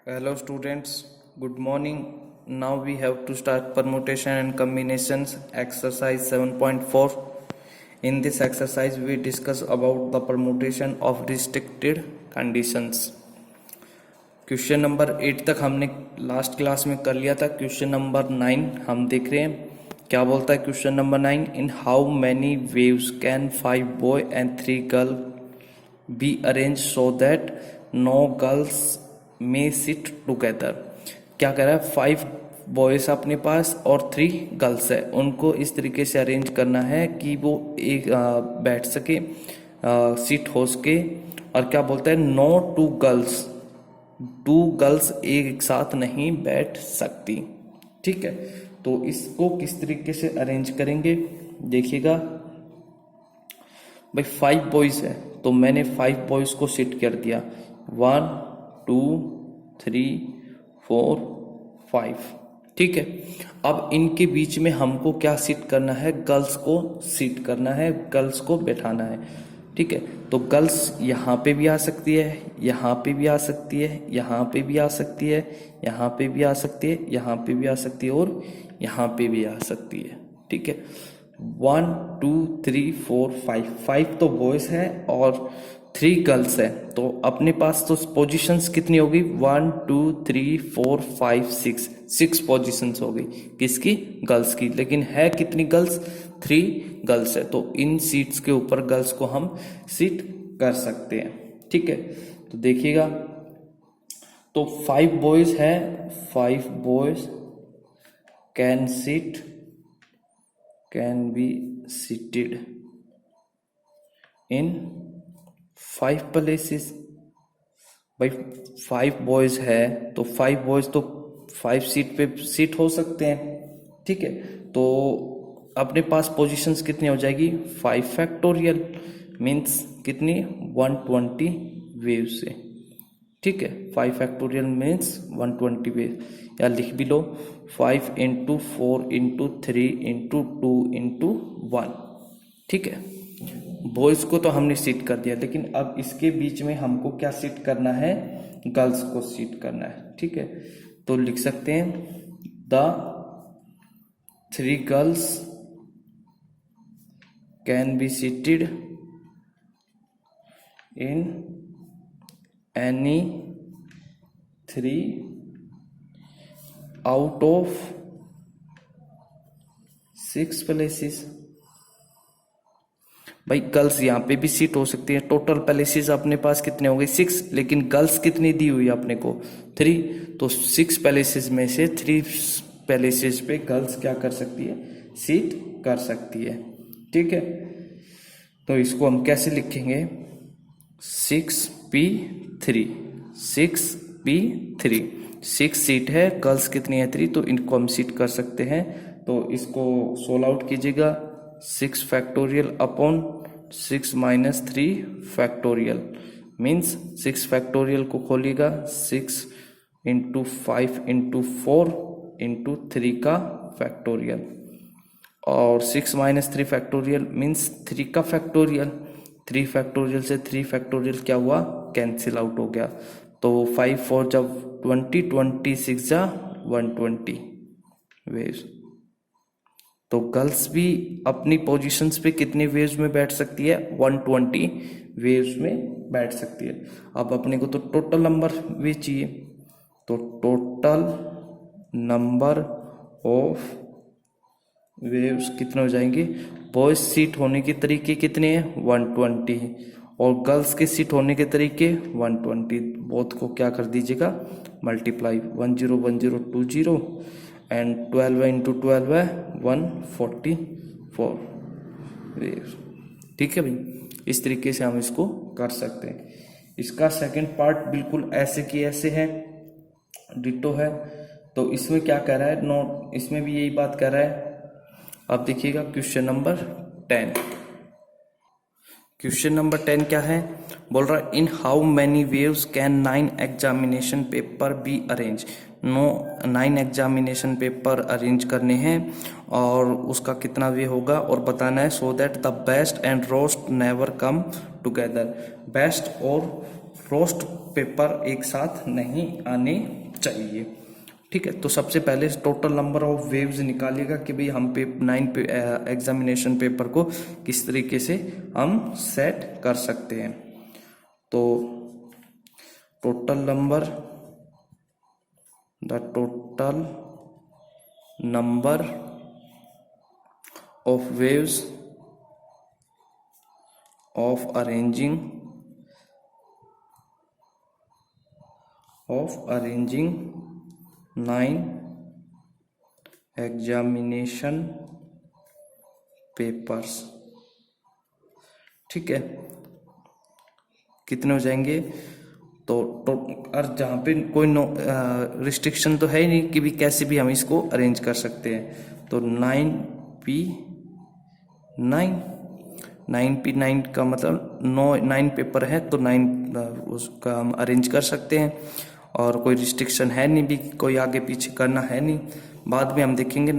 Hello students, good morning. Now we have to start permutation and combinations exercise 7.4. In this exercise we discuss about the permutation of restricted conditions. Question number 8 तक हमने last class में कर लिया था. Question number 9 हम देख रहे हैं. क्या बोलता है question number 9? In how many waves can 5 boy and 3 girl be arrange so that no girls may sit together. क्या कह रहा है? 5 बॉयज अपने पास और 3 गर्ल्स है, उनको इस तरीके से अरेंज करना है कि वो एक बैठ सके, सीट हो सके. और क्या बोलता है? नो टू गर्ल्स एक साथ नहीं बैठ सकती. ठीक है, तो इसको किस तरीके से अरेंज करेंगे देखिएगा. भाई 5 बॉयज है तो मैंने 5 बॉयज को सिट कर दिया. 1 2 3 4 5. ठीक है, अब इनके बीच में हमको क्या सीट करना है? गर्ल्स को सीट करना है, गर्ल्स को बैठाना है. ठीक है, तो गर्ल्स यहाँ पे भी आ सकती है, यहाँ पे भी आ सकती है, यहाँ पे भी आ सकती है, यहाँ पे भी आ सकती है, यहाँ पे भी आ सकती है और यहाँ पे भी आ सकती है. ठीक है, 1 2 3 4 5 तो बॉयज है और 3 गर्ल्स है. तो अपने पास तो पोजीशंस कितनी होगी? 1 2 3 4 5 6 पोजीशंस हो गई. किसकी? गर्ल्स की. लेकिन है कितनी गर्ल्स? 3 गर्ल्स है. तो इन सीट्स के ऊपर गर्ल्स को हम सीट कर सकते हैं. ठीक है, तो देखिएगा. तो 5 बॉयज है, 5 boys can be seated in 5 places. भाई 5 बॉयज है तो 5 बॉयज तो 5 सीट पे सीट हो सकते हैं. ठीक है, तो अपने पास पोजीशंस कितनी हो जाएगी? 5 फैक्टोरियल मीन्स कितनी? 120 वेव से. ठीक है, 5 फैक्टोरियल मीन्स 120 वेव. या लिख भी लो 5 इंटू 4 इंटू 3 इंटू 2 इंटू 1. ठीक है, बॉयज को तो हमने सीट कर दिया, लेकिन अब इसके बीच में हमको क्या सीट करना है? गर्ल्स को सीट करना है. ठीक है, तो लिख सकते हैं the 3 girls can be seated in any 3 out of 6 places. भाई गर्ल्स यहाँ पे भी सीट हो सकती है. टोटल प्लेसेस अपने पास कितने हो गए? 6, लेकिन गर्ल्स कितनी दी हुई है अपने को? 3. तो 6 प्लेसेस में से 3 प्लेसेस पे गर्ल्स क्या कर सकती है? सीट कर सकती है. ठीक है, तो इसको हम कैसे लिखेंगे? 6p3. 6p3. 6 सीट है, गर्ल्स कितनी है? 3, तो इनको हम सीट कर सकते हैं. तो इसको सोल्व आउट कीजिएगा. 6 factorial upon 6 minus 3 factorial means 6 factorial को खोलिएगा. 6 इंटू 5 इंटू 4 इंटू 3 का फैक्टोरियल और 6 माइनस 3 फैक्टोरियल मीन्स 3 का फैक्टोरियल. 3 फैक्टोरियल से 3 फैक्टोरियल क्या हुआ? कैंसिल आउट हो गया. तो 5 4 जब 20 26 जा 120 वेव्स. तो गर्ल्स भी अपनी पोजीशंस पे कितने वेव्स में बैठ सकती है? 120 वेव्स में बैठ सकती है. अब अपने को तो टोटल नंबर वे चाहिए, तो टोटल नंबर ऑफ वेव्स कितने हो जाएंगे? बॉयज सीट होने के तरीके कितने हैं? 120 और गर्ल्स के सीट होने के तरीके 120. बोथ को क्या कर दीजिएगा? मल्टीप्लाई. 10 10 20 एंड 12 इंटू 12 है 144 वेव्स. ठीक है भाई, इस तरीके से हम इसको कर सकते हैं. इसका सेकंड पार्ट बिल्कुल ऐसे की ऐसे है, डिटो है. तो इसमें क्या कह रहा है? नोट, इसमें भी यही बात कह रहा है. अब देखिएगा क्वेश्चन नंबर 10. क्वेश्चन नंबर 10 क्या है? बोल रहा है इन how many waves can 9 examination paper be arrange. 9 examination paper arrange करने हैं और उसका कितना वे होगा और बताना है. So that the best and roast never come together. Best और रोस्ट पेपर एक साथ नहीं आने चाहिए। ठीक है, तो सबसे पहले टोटल नंबर ऑफ वेव्स निकालिएगा कि भाई हम 9 एग्जामिनेशन पेपर को किस तरीके से हम सेट कर सकते हैं। तो total number, the total number of waves of arranging 9 examination papers. ठीक है, कितने हो जाएंगे? तो और जहाँ पे कोई रिस्ट्रिक्शन तो है ही नहीं कि भी कैसे भी हम इसको अरेंज कर सकते हैं। तो 9P9 का मतलब 9 पेपर है, तो 9 उसका हम अरेंज कर सकते हैं और कोई रिस्ट्रिक्शन है नहीं भी, कोई आगे पीछे करना है नहीं। बाद में हम देखेंगे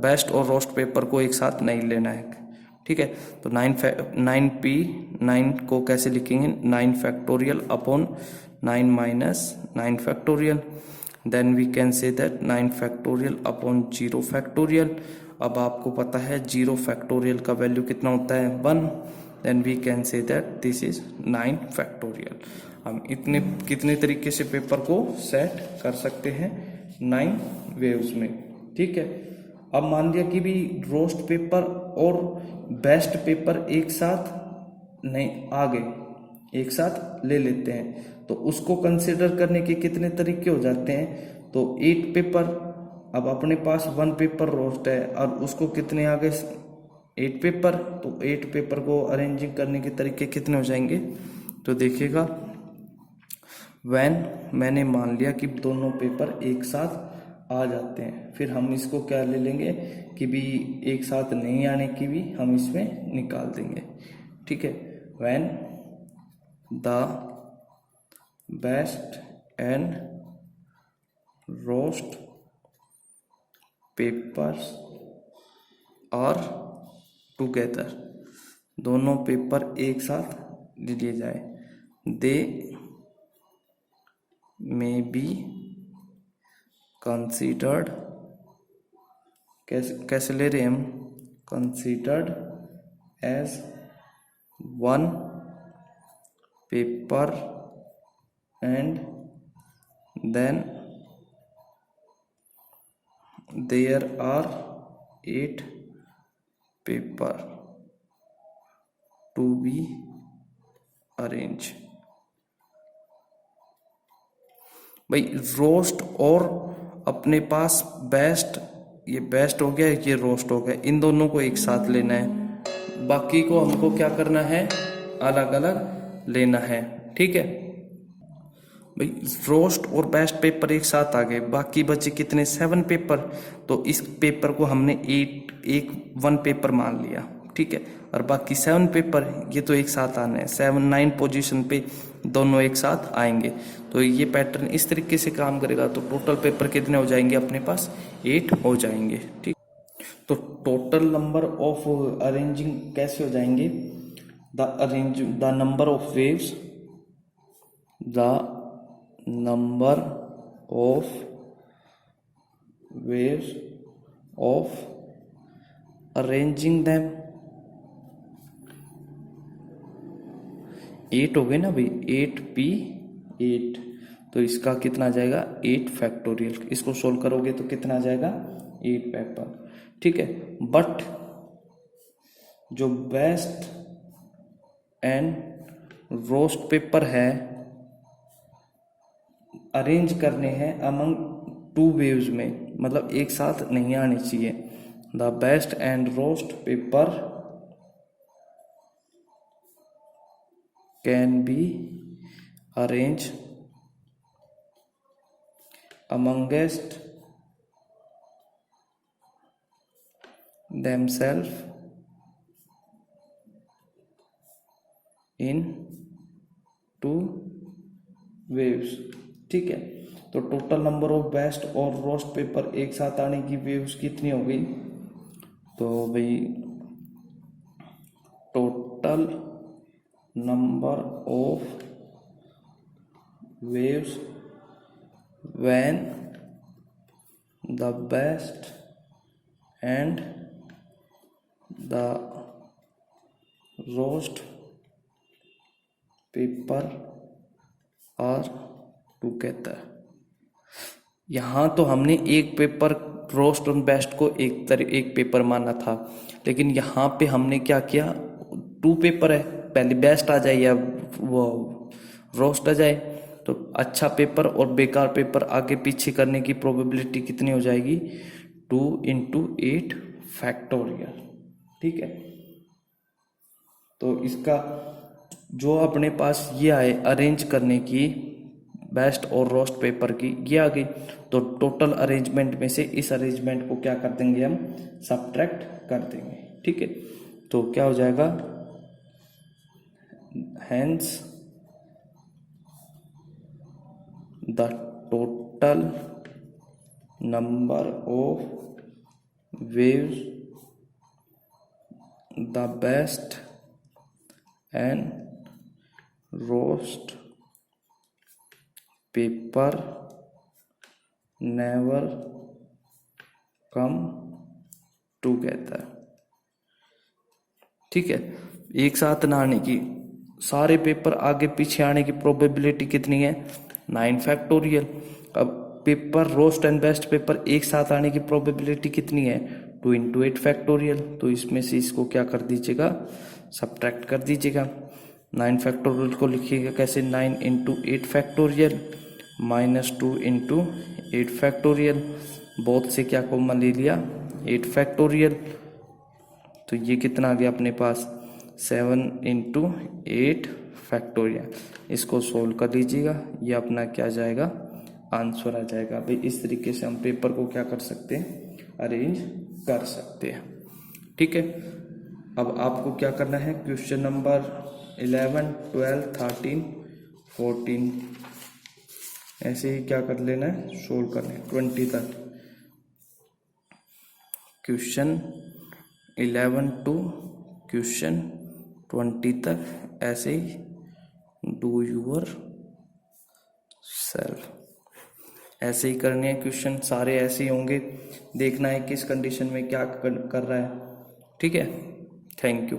बेस्ट और रोस्ट पेपर को एक साथ नहीं लेना है। ठीक है, तो 9P9 को कैसे लिखेंगे? 9 factorial upon 9 minus 9 factorial. Then we can say that 9 factorial upon 0 factorial. अब आपको पता है 0 फैक्टोरियल का वैल्यू कितना होता है? 1। Then we can say that this is 9 factorial. हम इतने कितने तरीके से पेपर को सेट कर सकते हैं? 9 वेव्स में। ठीक है, अब मान लिया कि भी रोस्ट पेपर और बेस्ट पेपर एक साथ नहीं आ गए, एक साथ ले लेते हैं, तो उसको कंसिडर करने के कितने तरीके हो जाते हैं? तो 8 पेपर, अब अपने पास 1 पेपर रोस्ट है और उसको कितने आ गए? 8 पेपर। तो 8 पेपर को अरेंजिंग करने के तरीके कितने हो जाएंगे? तो देखिएगा, मैंने मान लिया कि दोनों पेपर एक साथ आ जाते हैं, फिर हम इसको क्या ले लेंगे कि भी एक साथ नहीं आने की भी हम इसमें निकाल देंगे। ठीक है, when the best and worst papers are together, दोनों पेपर एक साथ ले लिए जाए, दे मे बी कंसीडर्ड, कैसे ले रहे हैं हम? Considered as 1 paper and then there are 8 paper to be arranged। भाई रोस्ट और अपने पास बेस्ट, ये बेस्ट हो गया, ये रोस्ट हो गया, इन दोनों को एक साथ लेना है, बाकी को हमको क्या करना है? अलग अलग लेना है। ठीक है भाई, रोस्ट और बेस्ट पेपर एक साथ आ गए, बाकी बचे कितने? 7 पेपर। तो इस पेपर को हमने 1 पेपर मान लिया। ठीक है, और बाकी 7 पेपर ये तो एक साथ आने हैं, 9 पोजीशन पे दोनों एक साथ आएंगे। तो ये पैटर्न इस तरीके से काम करेगा। तो टोटल पेपर कितने हो जाएंगे अपने पास? 8 हो जाएंगे। ठीक, तो टोटल नंबर ऑफ अरेंजिंग कैसे हो जाएंगे? The number of waves, the number of waves of arranging them, 8 हो गए ना भाई, 8P8। तो इसका कितना आ जाएगा? 8 फैक्टोरियल। इसको सोल्व करोगे तो कितना आ जाएगा? 8 पेपर। ठीक है, बट जो बेस्ट एंड रोस्ट पेपर है अरेंज करने हैं अमंग 2 वेव्स में, मतलब एक साथ नहीं आने चाहिए। The best and roast paper can be arrange amongst themselves in 2 waves। ठीक है, तो टोटल नंबर ऑफ बेस्ट और रोस्ट पेपर एक साथ आने की वेव्स कितनी हो गई? तो भाई total number of waves when the best and the roast paper are together। यहाँ तो हमने एक पेपर रोस्ट और बेस्ट को एक पेपर माना था, लेकिन यहाँ पे हमने क्या किया, 2 पेपर है, पहले बेस्ट आ जाए या वो रोस्ट आ जाए, तो अच्छा पेपर और बेकार पेपर आगे पीछे करने की प्रोबेबिलिटी कितनी हो जाएगी, 2 × 8 फैक्टोरियल। ठीक है, तो इसका जो अपने पास ये आए अरेंज करने की बेस्ट और रोस्ट पेपर की, ये आ गई, तो टोटल अरेंजमेंट में से इस अरेंजमेंट को क्या कर देंगे हम, सब्ट्रैक्ट कर देंगे। ठीक है, तो क्या हो जाएगा, hence the total number of waves the best and roast paper never come together. ठीक है, एक साथ ना आने की, सारे पेपर आगे पीछे आने की प्रोबेबिलिटी कितनी है, 9 फैक्टोरियल। अब paper roast and best paper एक साथ आने की प्रोबेबिलिटी कितनी है, 2 × 8 फैक्टोरियल। तो इसमें से इसको क्या कर दीजिएगा, सब्ट्रैक्ट कर दीजिएगा। 9 फैक्टोरियल को लिखिएगा कैसे, 9 × 8 फैक्टोरियल -2 × 8 फैक्टोरियल, बोथ से क्या कॉमन ले लिया, 8 फैक्टोरियल, तो ये कितना आ गया अपने पास, 7 × 8 फैक्टोरियल। इसको सोल्व कर लीजिएगा, ये अपना क्या जाएगा, आंसर आ जाएगा। भाई इस तरीके से हम पेपर को क्या कर सकते हैं, अरेंज कर सकते हैं। ठीक है, अब आपको क्या करना है, क्वेश्चन नंबर 11, 12, 13, 14 ऐसे ही क्या कर लेना है, सोल्व करना है 20 तक। क्वेश्चन 11 to क्वेश्चन 20 तक ऐसे ही डू यूर सेल्फ, ऐसे ही करने हैं क्वेश्चन, सारे ऐसे ही होंगे, देखना है किस कंडीशन में क्या कर रहा है। ठीक है, थैंक यू।